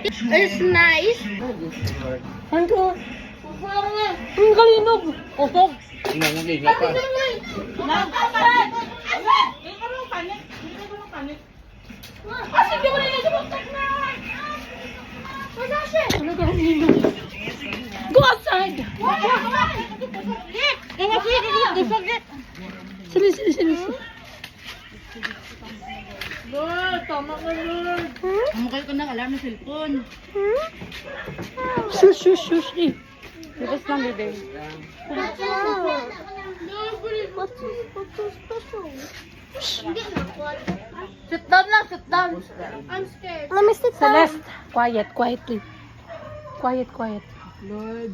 It's nice. Ano? Ang kalinog. Usog. Nanganginig pa. Sige mo na sumuntok na. Wala siya. Ano kalinog? Go outside. Sili. Lord, tama ka, Lord. Ang kayo ka ng alarm ng cellphone. Shush. Bukas lang, bebe. Sit down lang, sit down. I'm scared. Let me sit down. Celeste, quietly. Quiet. Lord.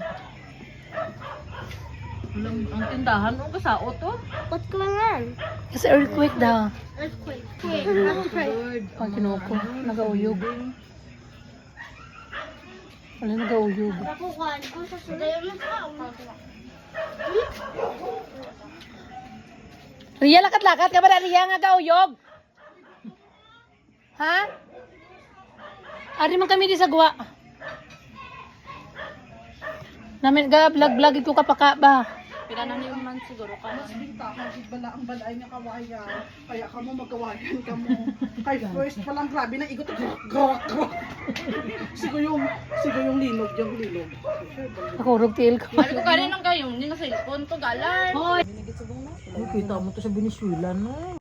Ang tindahan mo ka sa auto? What's going on? Kasi earthquake daw. Earthquake. Lord. Pag kinuko, nag-auyog. Wala nag-auyog. Nakukuhan ko sa sulit. Ria, lakat-lakat ka ba na Ria nga gauyog? Ha? Ari man kami di sa guwa. Namin ga vlog ito ka pa ka ba? Pinanan yung man siguro ka. Mas binta ka, bala ang balay nga kawaya. Kaya ka mo magawayan ka mo. Kay first pa lang grabe na igot. Grak. Sigo yung linog, yung linog. Nakurog tiil ko. Ano ko kanin ng gayong, hindi na cellphone to galar. Kita mo to sa Venezuela no.